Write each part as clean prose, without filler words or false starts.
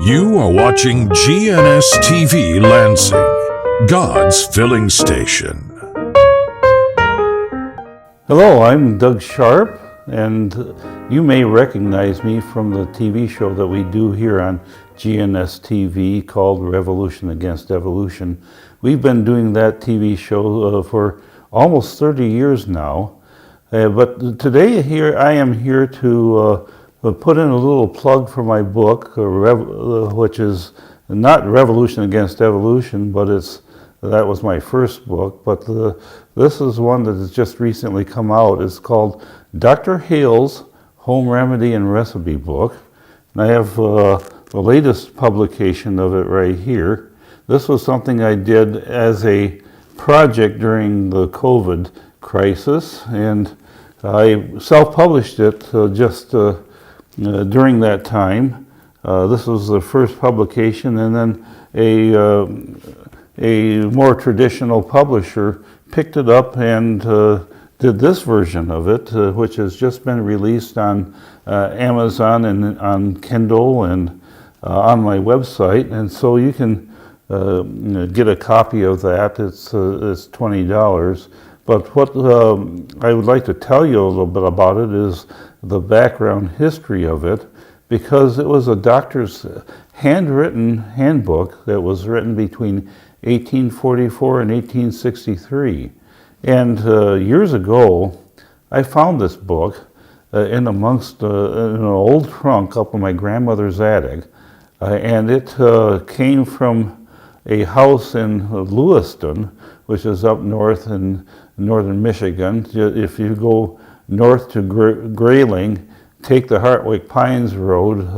You are watching GNS TV Lansing, God's filling station. Hello, I'm B.Sharp, and you may recognize me from the TV show that we do here on GNS TV called Revolution Against Evolution. We've been doing that TV show for almost 30 years now. But today I am here to put in a little plug for my book, which is not Revolution Against Evolution, but that was my first book. But this is one that has just recently come out. It's called Dr. Hales Home Remedy and Recipe Book. And I have the latest publication of it right here. This was something I did as a project during the COVID crisis, and I self-published it just during that time. This was the first publication, and then a more traditional publisher picked it up and did this version of it, which has just been released on Amazon and on Kindle and on my website. And so you can get a copy of that. It's $20. But what I would like to tell you a little bit about it is the background history of it, because it was a doctor's handwritten handbook that was written between 1844 and 1863. And years ago, I found this book in an old trunk up in my grandmother's attic, and it came from a house in Lewiston, which is up north in northern Michigan. If you go north to Grayling, take the Hartwick Pines Road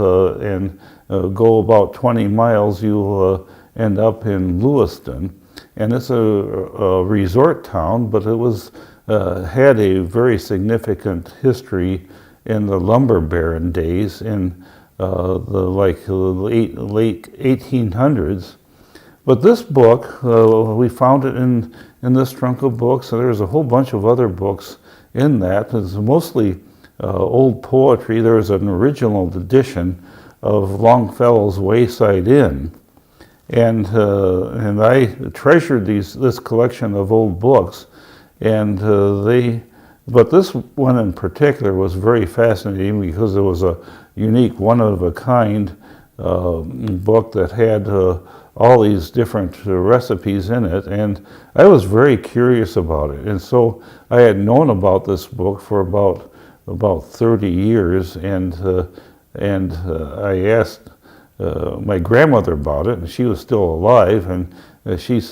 and go about 20 miles, you'll end up in Lewiston. And it's a resort town, but it was had a very significant history in the lumber baron days in the late 1800s. But this book, we found it in this trunk of books, and there's a whole bunch of other books in that. It's mostly old poetry. There was an original edition of Longfellow's Wayside Inn, and I treasured this collection of old books, but this one in particular was very fascinating because it was a unique, one-of-a-kind book that had all these different recipes in it, and I was very curious about it. And so I had known about this book for about 30 years, and I asked my grandmother about it, and she was still alive, and she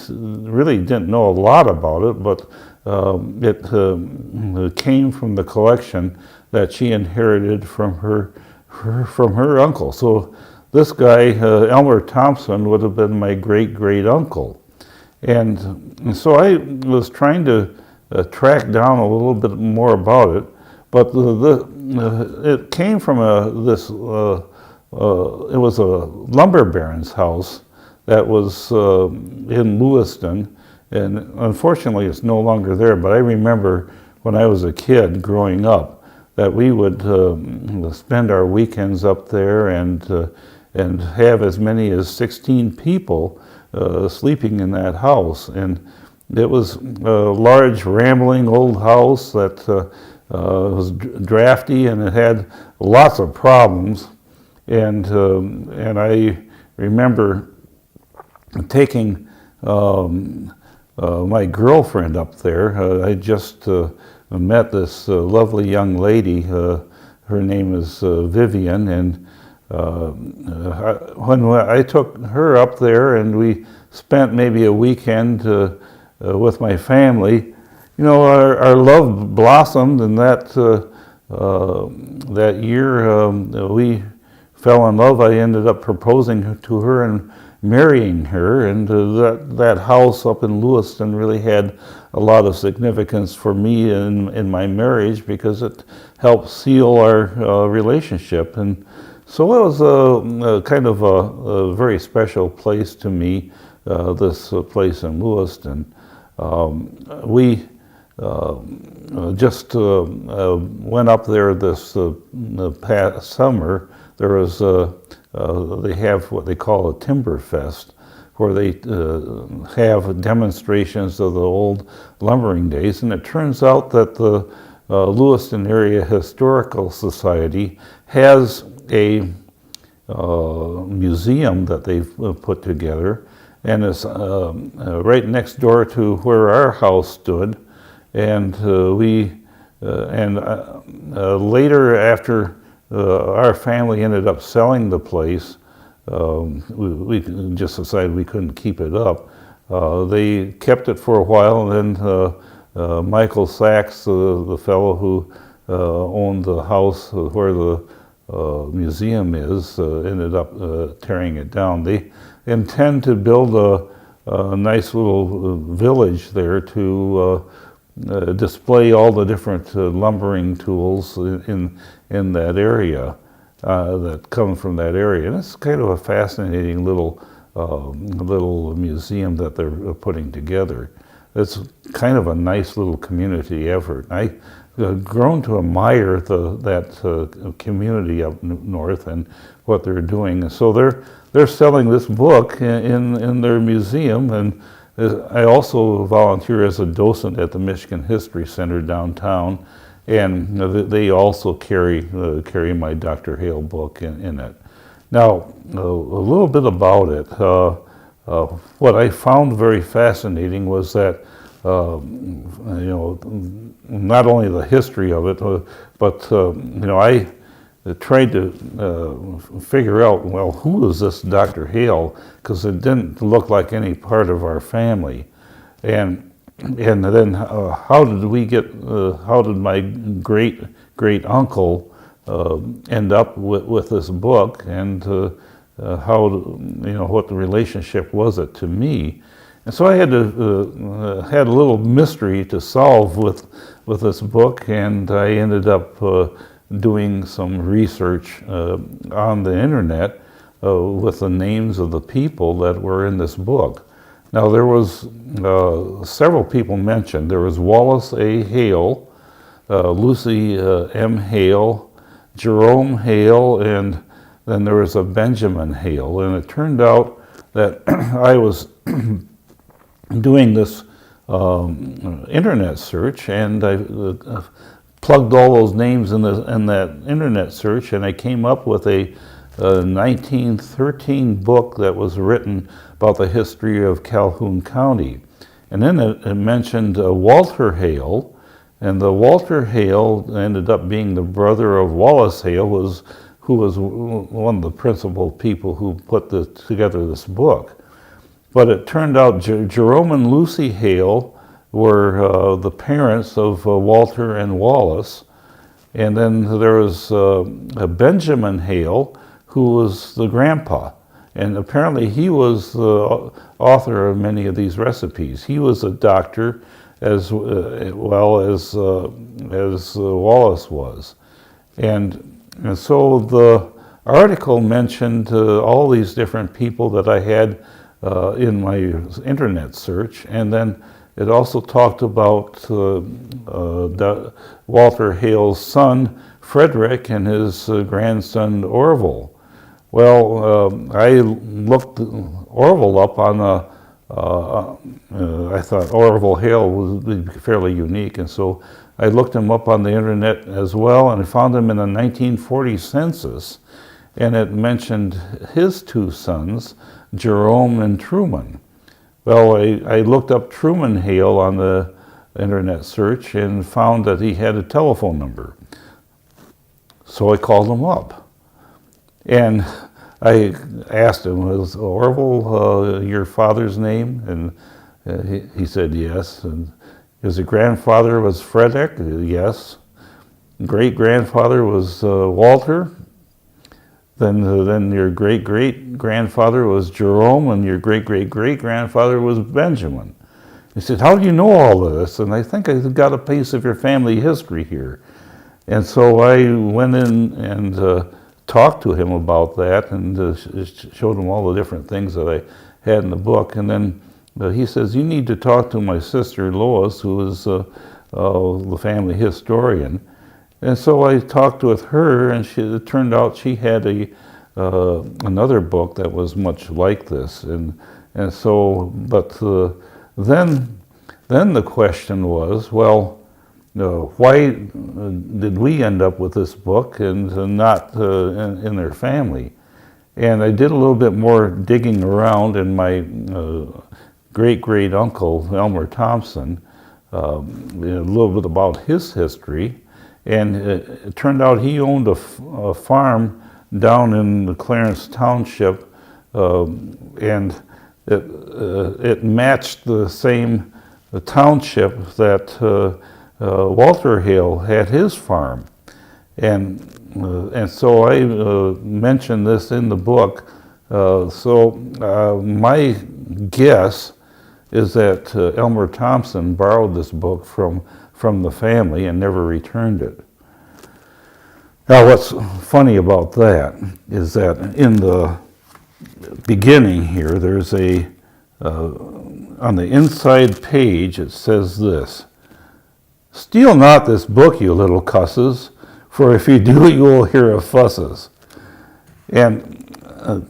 really didn't know a lot about it, but it came from the collection that she inherited from her uncle. So this guy, Elmer Thompson, would have been my great-great-uncle. And so I was trying to track down a little bit more about it, but it came from it was a lumber baron's house that was in Lewiston, and unfortunately it's no longer there, but I remember when I was a kid growing up that we would spend our weekends up there and have as many as 16 people sleeping in that house. And it was a large, rambling old house that was drafty, and it had lots of problems. And I remember taking my girlfriend up there. I just met this lovely young lady. Her name is Vivian, and when I took her up there and we spent maybe a weekend with my family, you know, our love blossomed, and that year we fell in love. I ended up proposing to her and marrying her, and that house up in Lewiston really had a lot of significance for me in my marriage, because it helped seal our relationship. And so it was a kind of a very special place to me, this place in Lewiston. We just went up there this past summer. there was they have what they call a timber fest, where they have demonstrations of the old lumbering days. And it turns out that the Lewiston Area Historical Society has a museum that they've put together, and it's right next door to where our house stood. And later, after our family ended up selling the place, we just decided we couldn't keep it up. They kept it for a while, and then Michael Sachs, the fellow who owned the house where the museum is, ended up tearing it down. They intend to build a nice little village there to display all the different lumbering tools in that area that come from that area. And it's kind of a fascinating little museum that they're putting together. It's kind of a nice little community effort. I've grown to admire that community up north and what they're doing. So they're selling this book in their museum, and I also volunteer as a docent at the Michigan History Center downtown, and they also carry my Dr. Hale book in it. Now, a little bit about it. What I found very fascinating was that not only the history of it, but I tried to figure out, well, who is this Dr. Hale? Because it didn't look like any part of our family. And then how did my great uncle end up with this book, and what the relationship was it to me? And so I had a little mystery to solve with this book, and I ended up doing some research on the internet with the names of the people that were in this book. Now, there was several people mentioned. There was Wallace A. Hale, Lucy M. Hale, Jerome Hale, and then there was a Benjamin Hale. And it turned out that I was doing this internet search, and I plugged all those names in that internet search, and I came up with a 1913 book that was written about the history of Calhoun County. And then it mentioned Walter Hale, and the Walter Hale ended up being the brother of Wallace Hale, who was one of the principal people who put together this book. But it turned out Jerome and Lucy Hale were the parents of Walter and Wallace. And then there was Benjamin Hale, who was the grandpa. And apparently he was the author of many of these recipes. He was a doctor as well as Wallace was. And so the article mentioned all these different people that I had in my internet search, and then it also talked about Walter Hale's son, Frederick, and his grandson, Orville. Well, I looked Orville up on I thought Orville Hale would be fairly unique, and so I looked him up on the internet as well, and I found him in the 1940 census, and it mentioned his two sons, Jerome and Truman. Well, I looked up Truman Hale on the internet search and found that he had a telephone number. So I called him up. And I asked him, was Orville your father's name? And he said yes. And his grandfather was Frederick? Yes. Great-grandfather was Walter. Then your great-great-grandfather was Jerome, and your great-great-great-grandfather was Benjamin. He said, how do you know all of this? And I think I got a piece of your family history here. And so I went in and talked to him about that, and showed him all the different things that I had in the book. And then he says, you need to talk to my sister Lois, who is the family historian. And so I talked with her, and it turned out she had another book that was much like this, and so, but then the question was, well, why did we end up with this book and not in their family? And I did a little bit more digging around in my great uncle Elmer Thompson, a little bit about his history. And it turned out he owned a farm down in the Clarence Township, and it matched the same township that Walter Hale had his farm. And so I mentioned this in the book. My guess is that Elmer Thompson borrowed this book from the family and never returned it. Now, what's funny about that is that in the beginning here, there's on the inside page, it says this: "Steal not this book, you little cusses, for if you do, you will hear of fusses." And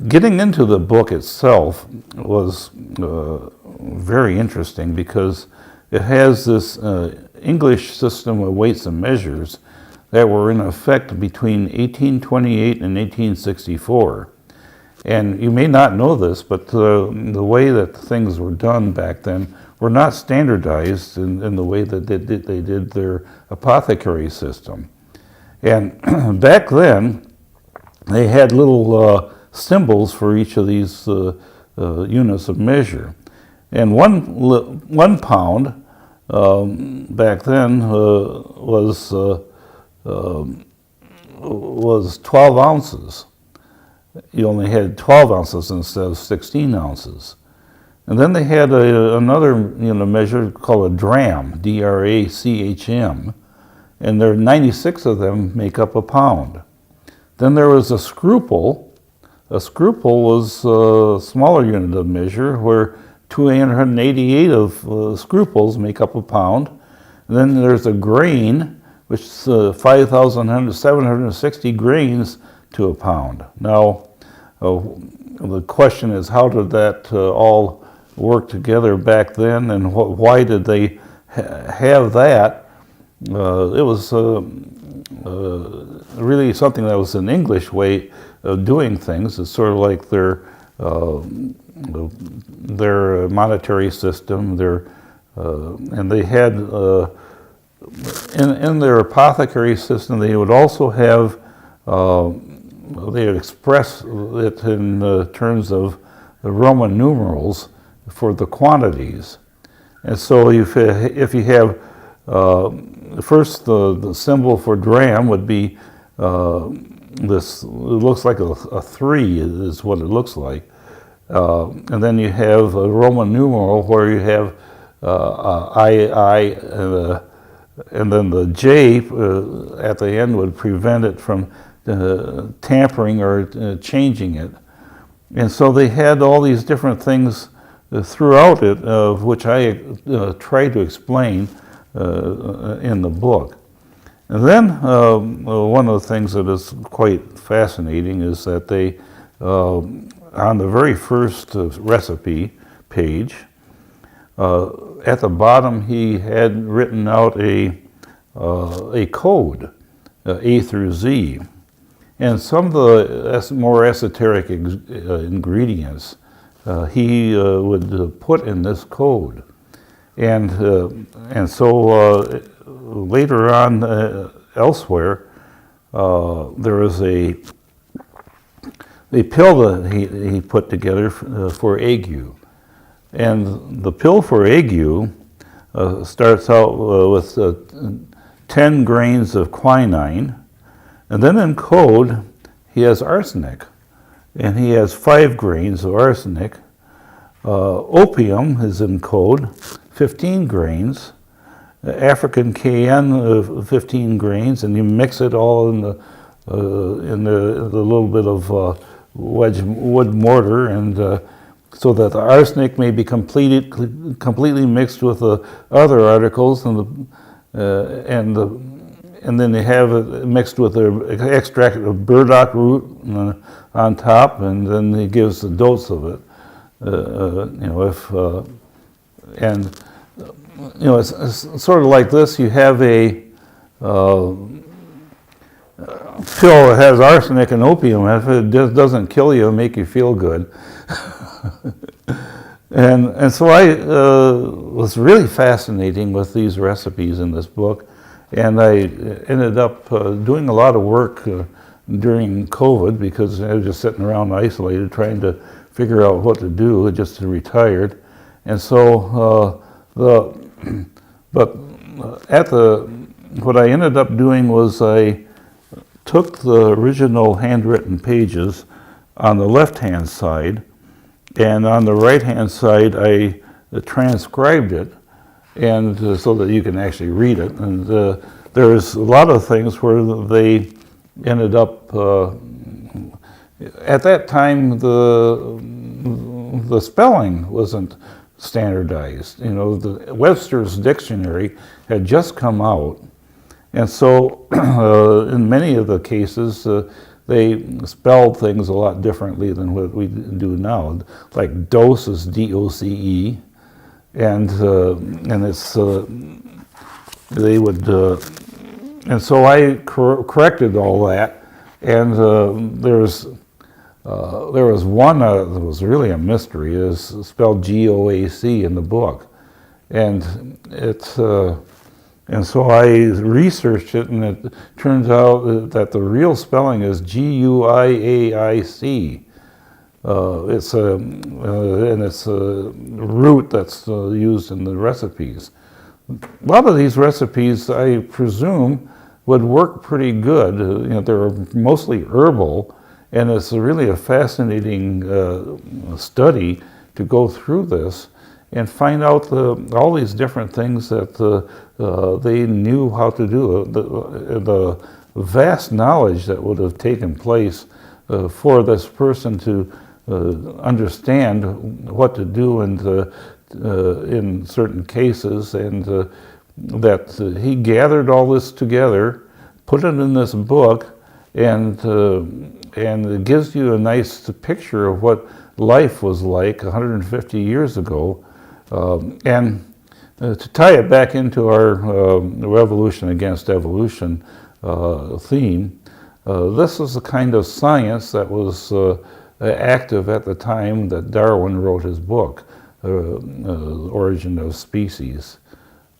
getting into the book itself was very interesting because it has this English system of weights and measures that were in effect between 1828 and 1864. And you may not know this, but the way that things were done back then were not standardized in the way that they did their apothecary system. And back then, they had little symbols for each of these units of measure. And one pound back then was 12 ounces. You only had 12 ounces instead of 16 ounces. And then they had another measure called a dram, D-R-A-C-H-M, and there are 96 of them make up a pound. Then there was a scruple. A scruple was a smaller unit of measure where 288 of scruples make up a pound. And then there's a grain, which is 5,760 grains to a pound. Now, the question is, how did that all work together back then, and why did they have that? It was really something that was an English way of doing things. It's sort of like their monetary system. And they had in their apothecary system, they would also have they would express it in terms of the Roman numerals for the quantities. And so if you have first the symbol for dram would be this, it looks like a 3 is what it looks like. And then you have a Roman numeral where you have I, and then the J at the end would prevent it from tampering or changing it. And so they had all these different things throughout it, which I try to explain in the book. And then one of the things that is quite fascinating is that they, on the very first recipe page, at the bottom he had written out a code, A through Z. And some of the more esoteric ingredients he would put in this code. And so later on elsewhere, there was a pill that he put together for ague. And the pill for ague starts out with 10 grains of quinine, and then in code he has arsenic, and he has 5 grains of arsenic. Opium is in code, 15 grains. African cayenne, 15 grains, and you mix it all in the little bit of wood mortar, and so that the arsenic may be completely mixed with the other articles, and and then they have it mixed with an extract of burdock root on top, and then he gives the dose of it. And it's sort of like this. You have a pill that has arsenic and opium. If it just doesn't kill you, it'll make you feel good. And so I was really fascinating with these recipes in this book, and I ended up doing a lot of work during COVID because I was just sitting around isolated trying to figure out what to do, just retired. And so what I ended up doing was I took the original handwritten pages on the left-hand side, and on the right-hand side, I transcribed it, and so that you can actually read it. And there's a lot of things where they ended up. At that time, the spelling wasn't standardized. The Webster's Dictionary had just come out, and so in many of the cases, they spelled things a lot differently than what we do now. Like dose is D-O-C-E, and it's they would, and so I corrected all that, and there was one that was really a mystery. It's spelled G-O-A-C in the book, and it's. And so I researched it, and it turns out that the real spelling is G-U-I-A-I-C. It's a root that's used in the recipes. A lot of these recipes, I presume, would work pretty good. They're mostly herbal, and it's really a fascinating study to go through this and find out all these different things that they knew how to do. The vast knowledge that would have taken place for this person to understand what to do in certain cases, and that he gathered all this together, put it in this book, and it gives you a nice picture of what life was like 150 years ago. And to tie it back into our revolution against evolution theme, this is the kind of science that was active at the time that Darwin wrote his book, Origin of Species.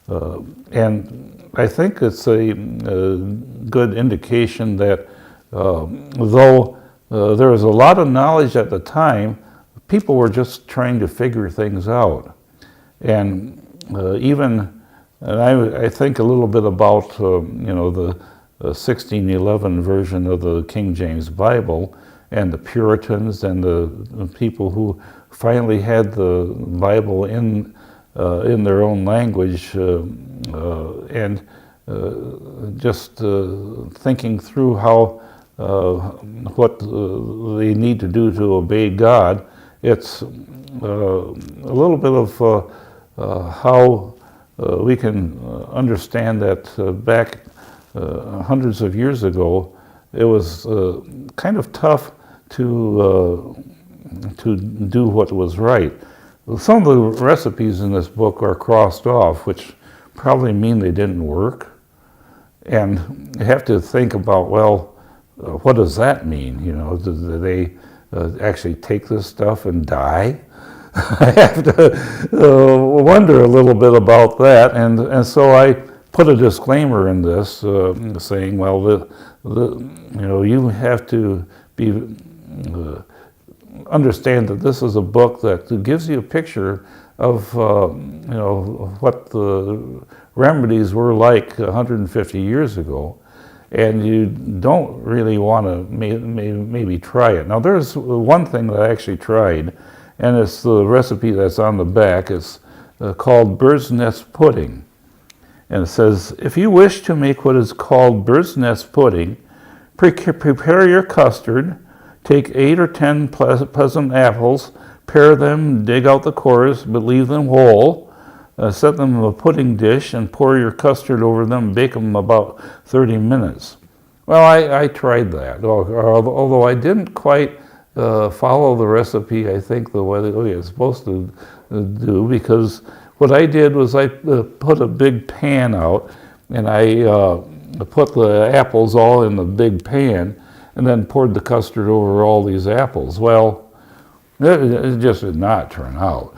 And I think it's a good indication that though there was a lot of knowledge at the time, people were just trying to figure things out. And I think a little bit about the 1611 version of the King James Bible, and the Puritans, and the people who finally had the Bible in their own language, and just thinking through how what they need to do to obey God. It's a little bit of how we can understand that back hundreds of years ago, it was kind of tough to do what was right. Some of the recipes in this book are crossed off, which probably mean they didn't work. And you have to think about, well, what does that mean? Do they actually take this stuff and die? I have to wonder a little bit about that, and so I put a disclaimer in this, saying, well, you have to understand that this is a book that gives you a picture of what the remedies were like 150 years ago, and you don't really want to maybe try it. Now, there's one thing that I actually tried, and it's the recipe that's on the back. It's called bird's nest pudding. And it says, if you wish to make what is called bird's nest pudding, prepare your custard, take 8 or 10 pleasant apples, pare them, dig out the cores, but leave them whole. set them in a pudding dish and pour your custard over them and bake them about 30 minutes. Well, I tried that, although I didn't quite follow the recipe, I think, the way it's supposed to do, because what I did was I put a big pan out, and I put the apples all in the big pan, and then poured the custard over all these apples. Well, it just did not turn out.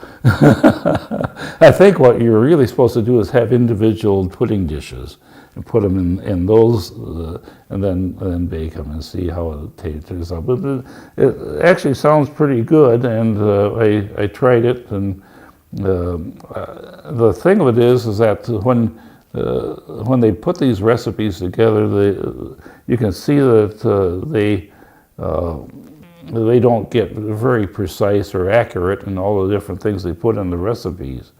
I think what you're really supposed to do is have individual pudding dishes and put them in those, and then bake them and see how it tastes out. But it actually sounds pretty good, and I tried it. And the thing of it is that when they put these recipes together, you can see that they don't get very precise or accurate in all the different things they put in the recipes.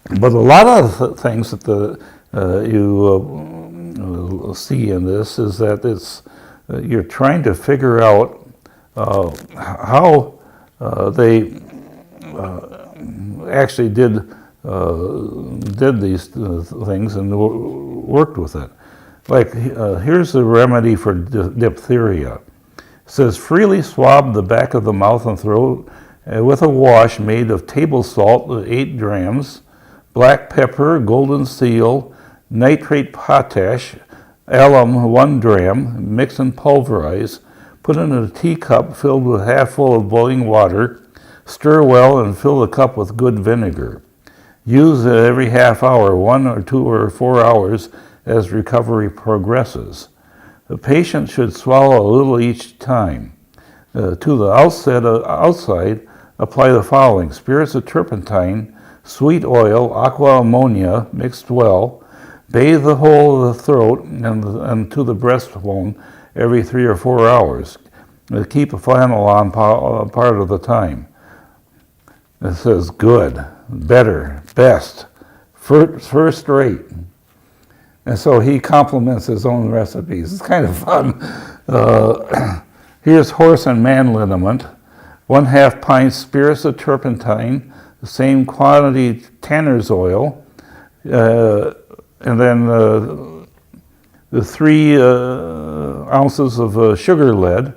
But a lot of things that you see in this is that you're trying to figure out how they actually did these things and worked with it. Like, here's the remedy for diphtheria. It says, freely swab the back of the mouth and throat with a wash made of table salt, 8 grams, black pepper, golden seal, nitrate potash, alum, 1 gram, mix and pulverize, put in a teacup filled with half full of boiling water, stir well and fill the cup with good vinegar. Use it every half hour, 1 or 2 or 4 hours, as recovery progresses. The patient should swallow a little each time. To the outside, apply the following: spirits of turpentine, sweet oil, aqua ammonia mixed well. Bathe the whole of the throat and to the breastbone every 3 or 4 hours. Keep a flannel on part of the time. It says good, better, best, first rate. And so he compliments his own recipes. It's kind of fun. Here's horse and man liniment. 1/2 pint spirits of turpentine, the same quantity tanner's oil, and then the 3 ounces of sugar lead,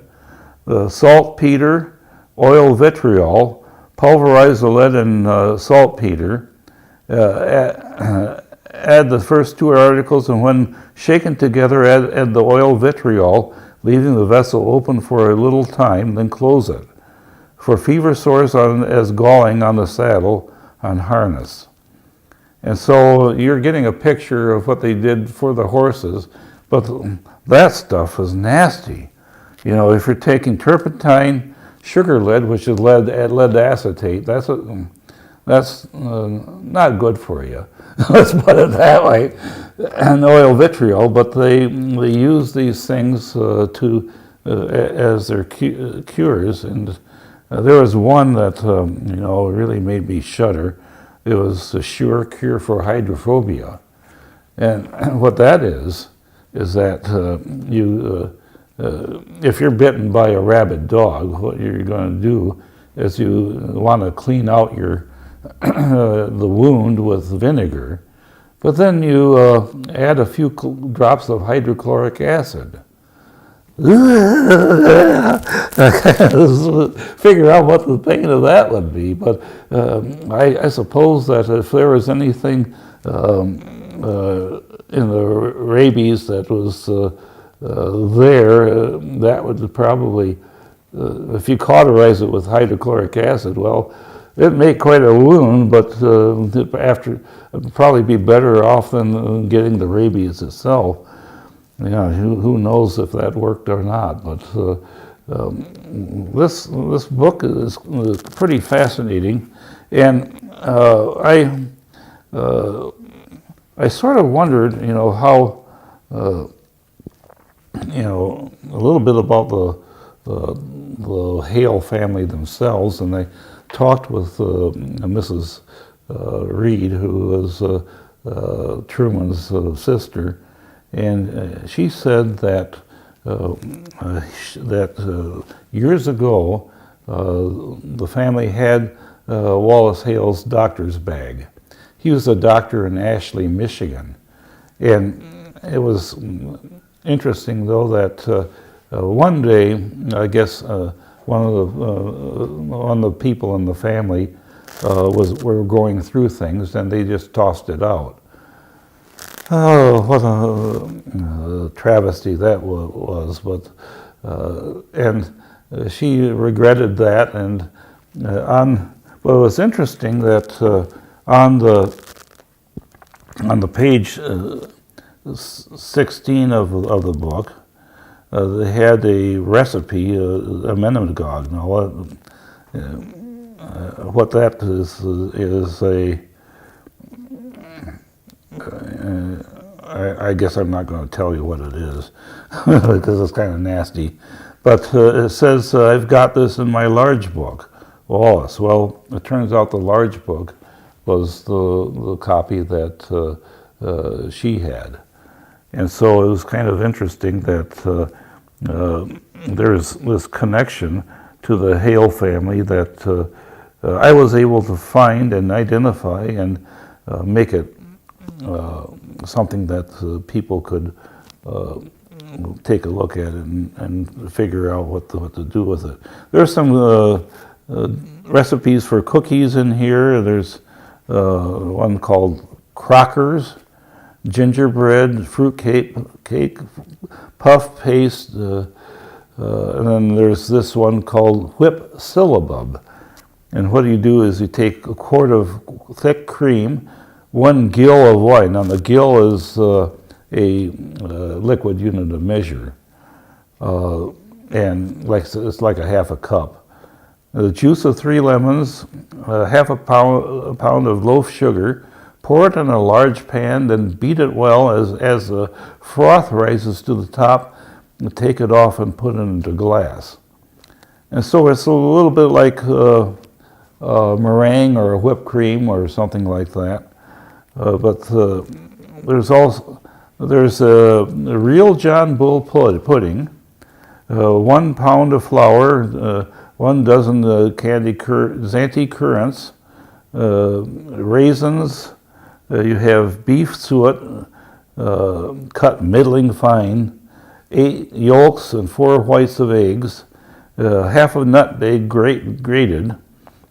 saltpeter, oil vitriol. Pulverize the lead and saltpeter. Add the first 2 articles, and when shaken together, add the oil vitriol, leaving the vessel open for a little time, then close it. For fever sores as galling on the saddle on harness. And so you're getting a picture of what they did for the horses, but that stuff is nasty. You know, if you're taking turpentine, sugar lead, which is lead acetate, that's not good for you. Let's put it that way. And oil vitriol, but they use these things as their cures. And there was one that really made me shudder. It was a sure cure for hydrophobia, and what that is that if you're bitten by a rabid dog, what you're going to do is you want to clean out the wound with vinegar, but then you add a few drops of hydrochloric acid. Figure out what the pain of that would be, but I suppose that if there was anything in the rabies that was that would probably, if you cauterize it with hydrochloric acid, well, it made quite a wound, but after it'd probably be better off than getting the rabies itself. Yeah, who knows if that worked or not? But this book is pretty fascinating, and I sort of wondered, how a little bit about the Hale family themselves, and I talked with Mrs. Reed, who was Truman's sister. And she said that years ago, the family had Wallace Hales' doctor's bag. He was a doctor in Ashley, Michigan. And it was interesting, though, that one day, I guess one of the people in the family were going through things, and they just tossed it out. Oh, what a travesty that was! But and she regretted that. And well, it was interesting that on the page 16 of the book, they had a recipe, a meningog. Now, what that is a. I guess I'm not going to tell you what it is because it's kind of nasty. But it says, I've got this in my large book, Wallace. Well, it turns out the large book was the copy that she had. And so it was kind of interesting that there's this connection to the Hale family that I was able to find and identify and make it something that people could take a look at it and figure out what to do with it. There's some recipes for cookies in here. There's one called Crockers, gingerbread, fruit cake, puff paste, and then there's this one called whip syllabub. And what you do is you take a quart of thick cream, 1 gill of wine. Now the gill is a liquid unit of measure, and it's like a half a cup. The juice of 3 lemons, half a pound of loaf sugar. Pour it in a large pan, then beat it well as the froth rises to the top. And take it off and put it into glass. And so it's a little bit like meringue or whipped cream or something like that. But there's a real John Bull pudding, 1 pound of flour, 1 dozen candy Zante currants, raisins. You have beef suet, cut middling fine, 8 yolks and 4 whites of eggs, half a nutmeg grated,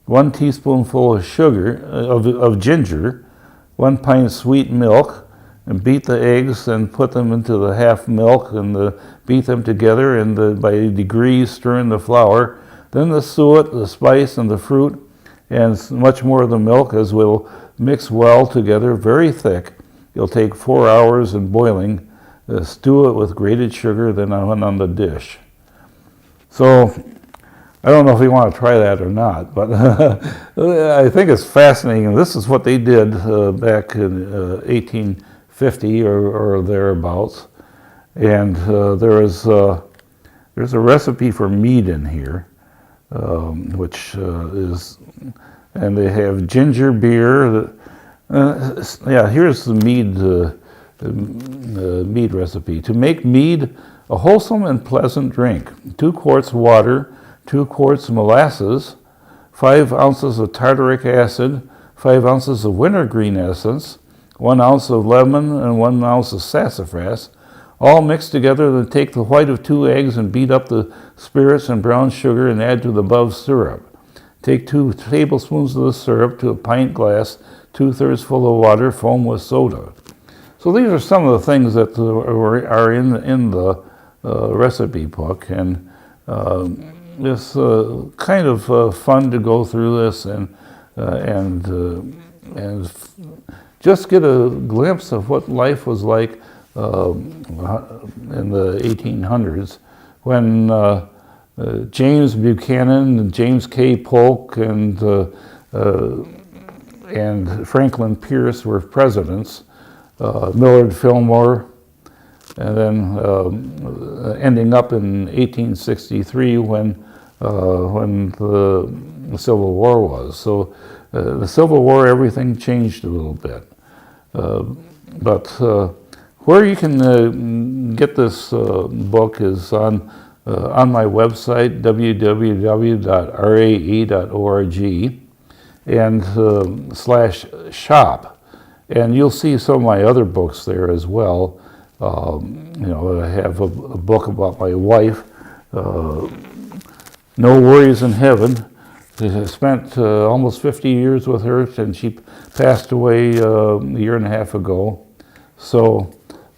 1 teaspoonful of sugar of ginger, 1 pint of sweet milk, and beat the eggs and put them into the half milk and beat them together and by degrees stir in the flour. Then the suet, the spice, and the fruit, and much more of the milk as will mix well together, very thick. It'll take 4 hours in boiling. Stew it with grated sugar, then I went on the dish. So I don't know if you want to try that or not, but I think it's fascinating. This is what they did back in 1850 or thereabouts. And there's a recipe for mead in here, which is, and they have ginger beer. Here's the mead recipe. To make mead a wholesome and pleasant drink: 2 quarts water, 2 quarts molasses, 5 ounces of tartaric acid, 5 ounces of wintergreen essence, 1 ounce of lemon, and 1 ounce of sassafras, all mixed together. Then take the white of 2 eggs and beat up the spirits and brown sugar and add to the above syrup. Take 2 tablespoons of the syrup to a pint glass, 2/3 full of water, foam with soda. So these are some of the things that are in the recipe book, and it's kind of fun to go through this and just get a glimpse of what life was like in the 1800s when James Buchanan and James K. Polk and Franklin Pierce were presidents, Millard Fillmore, and then ending up in 1863 when the Civil War was. So the Civil War, everything changed a little bit. But where you can get this book is on my website, www.rae.org. and /shop. And you'll see some of my other books there as well. I have a book about my wife, No Worries in Heaven. I spent almost 50 years with her, and she passed away a year and a half ago. So,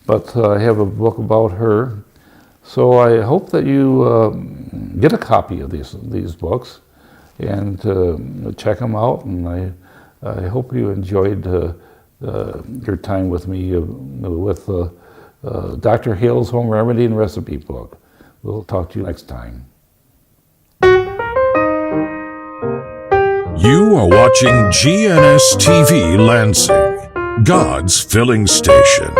but I have a book about her. So I hope that you get a copy of these books and check them out. And I hope you enjoyed your time with me with Dr. Hales Home Remedy and Recipe Book. We'll talk to you next time. You are watching GNS TV Lansing, God's filling station.